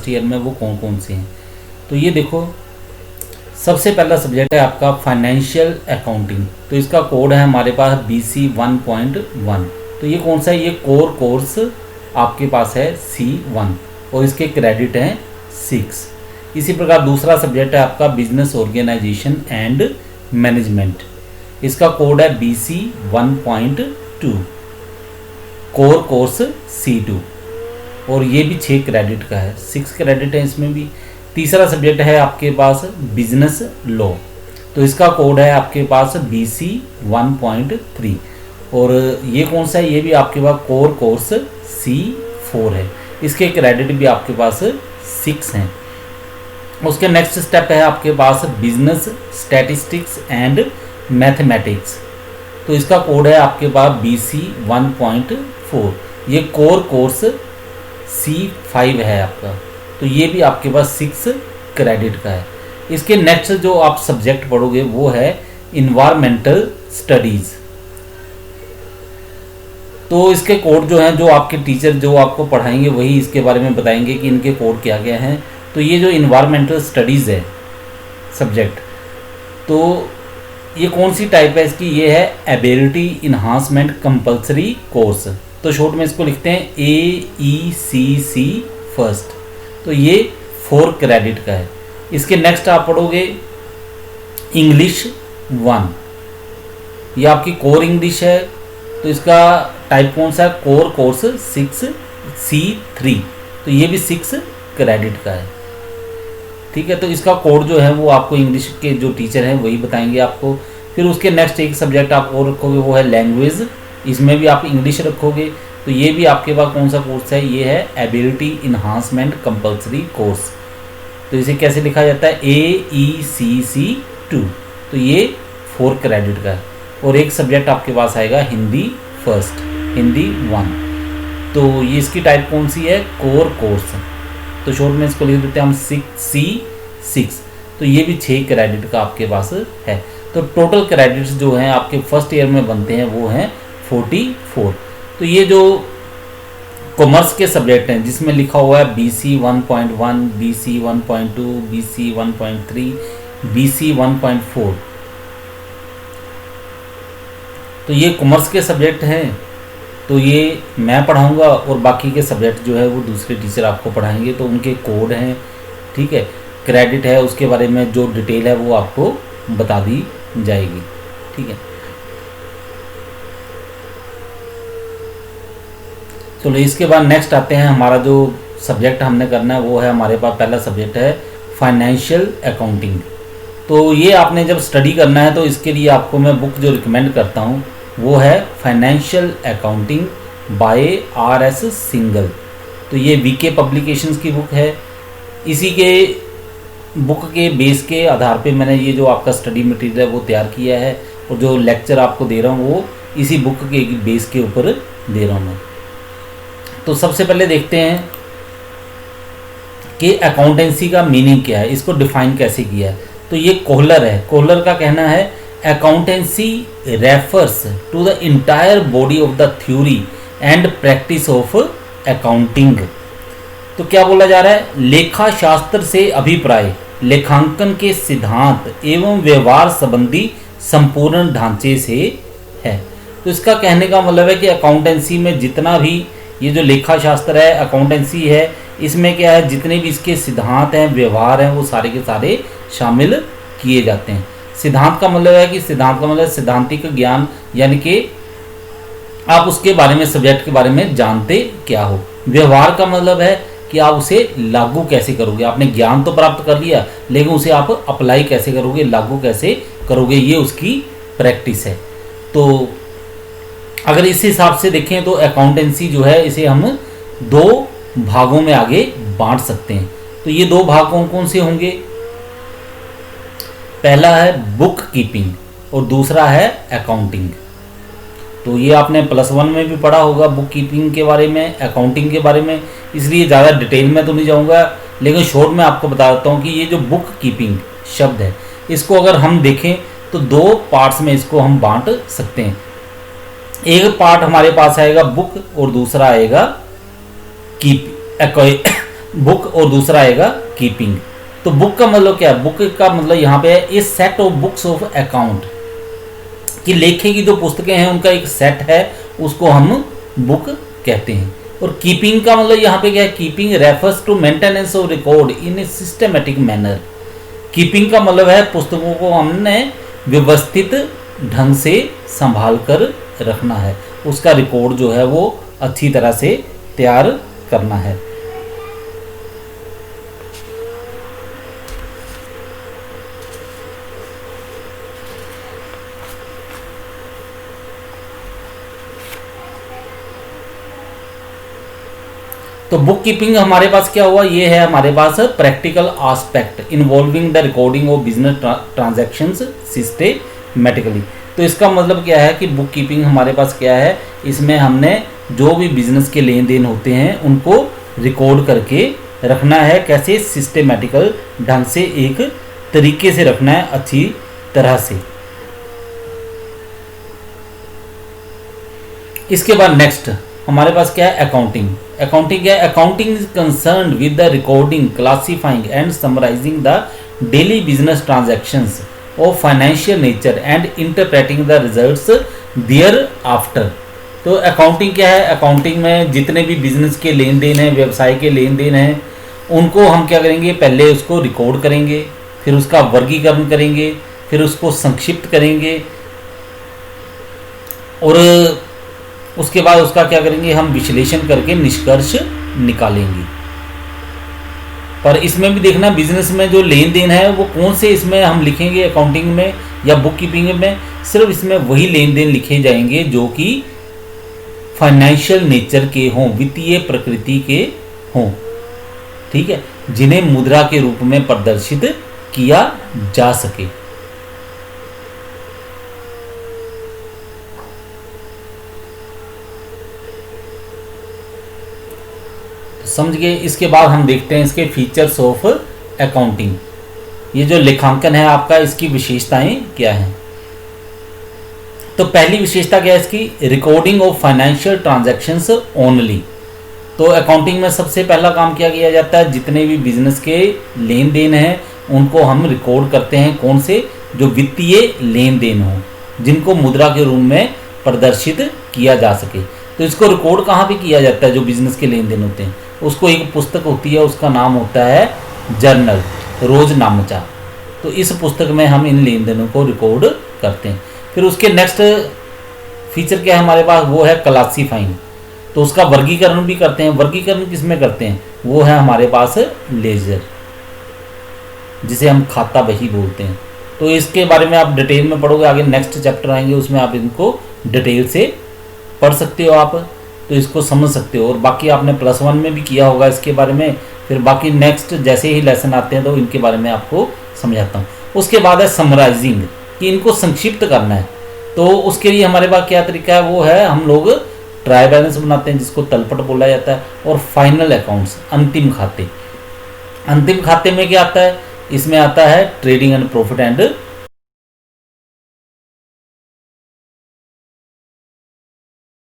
First year में वो कौन कौन से हैं। तो ये देखो, सबसे पहला सब्जेक्ट है आपका फाइनेंशियल अकाउंटिंग। तो इसका कोड है हमारे पास BC 1.1। तो ये कौन सा है, ये कोर कोर्स आपके पास है C1 और इसके क्रेडिट हैं 6। इसी प्रकार दूसरा सब्जेक्ट है आपका बिजनेस ऑर्गेनाइजेशन एंड मैनेजमेंट। इसका कोड है BC 1.2, कोर कोर्स C2 और ये भी 6 क्रेडिट का है, 6 क्रेडिट है इसमें भी। तीसरा सब्जेक्ट है आपके पास बिजनेस लॉ। तो इसका कोड है आपके पास BC 1.3 और ये कौन सा है, ये भी आपके पास कोर कोर्स C4 है। इसके क्रेडिट भी आपके पास 6 हैं। उसके नेक्स्ट स्टेप है आपके पास बिजनेस स्टैटिस्टिक्स एंड मैथमेटिक्स। तो इसका कोड है आपके पास BC 1.4। ये कोर कोर्स C5 है आपका। तो ये भी आपके पास 6 क्रेडिट का है। इसके नेक्स्ट जो आप सब्जेक्ट पढ़ोगे वो है इन्वायरमेंटल स्टडीज़। तो इसके कोड जो हैं, जो आपके टीचर जो आपको पढ़ाएंगे वही इसके बारे में बताएंगे कि इनके कोड क्या क्या हैं। तो ये जो इन्वायरमेंटल स्टडीज़ है सब्जेक्ट, तो ये कौन सी टाइप है इसकी, ये है एबिलिटी इन्हांसमेंट कंपल्सरी कोर्स। तो शॉर्ट में इसको लिखते हैं AECC फर्स्ट। तो ये 4 क्रेडिट का है। इसके नेक्स्ट आप पढ़ोगे इंग्लिश 1। ये आपकी कोर इंग्लिश है। तो इसका टाइप कौन सा है, कोर कोर्स 6C3। तो ये भी 6 क्रेडिट का है। ठीक है, तो इसका कोड जो है वो आपको इंग्लिश के जो टीचर हैं वही बताएंगे आपको। फिर उसके नेक्स्ट एक सब्जेक्ट आप और रखोगे वो है लैंग्वेज। इसमें भी आप इंग्लिश रखोगे। तो ये भी आपके पास कौन सा कोर्स है, ये है एबिलिटी इन्हांसमेंट कंपल्सरी कोर्स। तो इसे कैसे लिखा जाता है, AECC2। तो ये 4 क्रेडिट का है। और एक सब्जेक्ट आपके पास आएगा हिंदी फर्स्ट, हिंदी 1। तो ये इसकी टाइप कौन सी है, कोर कोर्स। तो शॉर्ट में इसको लिख देते हैं हम C6। तो ये भी 6 क्रेडिट का आपके पास है। तो टोटल क्रेडिट्स जो हैं आपके फर्स्ट ईयर में बनते हैं वो हैं 44। तो ये जो कॉमर्स के सब्जेक्ट हैं जिसमें लिखा हुआ है BC 1.1, BC 1.2, BC 1.3, BC 1.4, तो ये कॉमर्स के सब्जेक्ट हैं। तो ये मैं पढ़ाऊंगा और बाकी के सब्जेक्ट जो है वो दूसरे टीचर आपको पढ़ाएंगे। तो उनके कोड हैं, ठीक है, क्रेडिट है, उसके बारे में जो डिटेल है वो आपको बता दी जाएगी। ठीक है, चलो इसके बाद नेक्स्ट आते हैं। हमारा जो सब्जेक्ट हमने करना है वो है, हमारे पास पहला सब्जेक्ट है फाइनेंशियल अकाउंटिंग। तो ये आपने जब स्टडी करना है तो इसके लिए आपको मैं बुक जो रिकमेंड करता हूँ वो है financial accounting by RS Singal. तो ये VK पब्लिकेशंस की बुक है। इसी के बुक के बेस के आधार पे मैंने ये जो आपका स्टडी मटेरियल है वो तैयार किया है और जो लेक्चर आपको दे रहा हूँ वो इसी बुक के बेस के ऊपर दे रहा हूँ मैं। तो सबसे पहले देखते हैं कि अकाउंटेंसी का मीनिंग क्या है, इसको डिफाइन कैसे किया है। तो ये कोहलर है, कोहलर का कहना है accountancy refers to the entire body of the theory and practice of accounting. तो क्या बोला जा रहा है, लेखा शास्त्र से अभिप्राय लेखांकन के सिद्धांत एवं व्यवहार संबंधी संपूर्ण ढांचे से है। तो इसका कहने का मतलब है कि अकाउंटेंसी में जितना भी ये जो लेखा शास्त्र है, अकाउंटेंसी है, इसमें क्या है, जितने भी इसके सिद्धांत हैं, व्यवहार हैं, वो सारे के सारे शामिल किए जाते हैं। सिद्धांत का मतलब है कि सिद्धांत का मतलब सिद्धांतिक ज्ञान, यानी कि आप उसके बारे में, सब्जेक्ट के बारे में जानते क्या हो। व्यवहार का मतलब है कि आप उसे लागू कैसे करोगे। आपने ज्ञान तो प्राप्त कर लिया लेकिन उसे आप अप्लाई कैसे करोगे, लागू कैसे करोगे, ये उसकी प्रैक्टिस है। तो अगर इस हिसाब से देखें तो अकाउंटेंसी जो है इसे हम 2 भागों में आगे बांट सकते हैं। तो ये 2 भाग कौन कौन से होंगे, पहला है बुक कीपिंग और दूसरा है अकाउंटिंग। तो ये आपने +1 में भी पढ़ा होगा बुक कीपिंग के बारे में, अकाउंटिंग के बारे में, इसलिए ज़्यादा डिटेल में तो नहीं जाऊंगा, लेकिन शॉर्ट में आपको बता देता हूँ कि ये जो बुक कीपिंग शब्द है इसको अगर हम देखें तो 2 पार्ट्स में इसको हम बांट सकते हैं। एक पार्ट हमारे पास आएगा बुक और दूसरा आएगा बुक और दूसरा आएगा कीपिंग। तो बुक का मतलब क्या है? बुक का मतलब यहाँ पे है a set of books of account, कि लेखे की जो पुस्तकें हैं उनका एक सेट है, उसको हम बुक कहते हैं। और कीपिंग का मतलब यहाँ पे क्या है? Keeping refers to maintenance of record in a systematic manner. Keeping का मतलब है पुस्तकों को हमने व्यवस्थित ढंग से संभाल कर रखना है, उसका रिकॉर्ड जो है वो अच्छी तरह से तैयार करना है। तो बुक कीपिंग हमारे पास क्या हुआ? ये है हमारे पास practical aspect involving the recording of business transactions systematically. तो इसका मतलब क्या है कि बुक कीपिंग हमारे पास क्या है? इसमें हमने जो भी बिजनेस के लेन देन होते हैं उनको रिकॉर्ड करके रखना है। कैसे? सिस्टेमेटिकल ढंग से, एक तरीके से रखना है, अच्छी तरह से। इसके बाद नेक्स्ट हमारे पास क्या है? अकाउंटिंग। अकाउंटिंग क्या है? Accounting is concerned with the recording, classifying and summarising the daily business transactions of financial nature and interpreting the results thereafter. तो अकाउंटिंग क्या है? अकाउंटिंग में जितने भी बिजनेस के लेन देन हैं, व्यवसाय के लेन देन हैं, उनको हम क्या करेंगे? पहले उसको रिकॉर्ड करेंगे, फिर उसका वर्गीकरण करेंगे, फिर उसको संक्षिप्त करेंगे, और उसके बाद उसका क्या करेंगे? हम विश्लेषण करके निष्कर्ष निकालेंगे। पर इसमें भी देखना, बिजनेस में जो लेन देन है वो कौन से इसमें हम लिखेंगे अकाउंटिंग में या बुक कीपिंग में? सिर्फ इसमें वही लेन देन लिखे जाएंगे जो कि फाइनेंशियल नेचर के हों, वित्तीय प्रकृति के हों, ठीक है, जिन्हें मुद्रा के रूप में प्रदर्शित किया जा सके। समझ गए? इसके बाद हम देखते हैं इसके फीचर्स ऑफ अकाउंटिंग। ये जो लेखांकन है आपका, इसकी विशेषताएं क्या हैं? तो पहली विशेषता क्या है इसकी? Recording of financial transactions only. तो अकाउंटिंग में सबसे पहला काम क्या किया जाता है? जितने भी बिजनेस के लेन देन हैं उनको हम रिकॉर्ड करते हैं। कौन से? जो वित्तीय लेन देन हो, जिनको मुद्रा के रूप में प्रदर्शित किया जा सके। तो इसको रिकॉर्ड कहाँ पे किया जाता है? जो बिजनेस के लेन देन होते हैं उसको एक पुस्तक होती है, उसका नाम होता है जर्नल, रोजनामचा। तो इस पुस्तक में हम इन लेन देनों को रिकॉर्ड करते हैं। फिर उसके नेक्स्ट फीचर क्या है हमारे पास? वो है क्लासीफाइंग। तो उसका वर्गीकरण भी करते हैं। वर्गीकरण किस में करते हैं? वो है हमारे पास लेजर, जिसे हम खाता बही बोलते हैं। तो इसके बारे में आप डिटेल में पढ़ोगे, आगे नेक्स्ट चैप्टर आएंगे उसमें आप इनको डिटेल से पढ़ सकते हो आप, तो इसको समझ सकते हो। और बाकी आपने +1 में भी किया होगा इसके बारे में। फिर बाकी नेक्स्ट जैसे ही लेसन आते हैं तो इनके बारे में आपको समझाता हूँ। उसके बाद है समराइजिंग, कि इनको संक्षिप्त करना है। तो उसके लिए हमारे पास क्या तरीका है? वो है हम लोग ट्रायल बैलेंस बनाते हैं, जिसको तलपट बोला जाता है, और फाइनल अकाउंट्स, अंतिम खाते। अंतिम खाते में क्या आता है? इसमें आता है ट्रेडिंग एंड प्रॉफिट एंड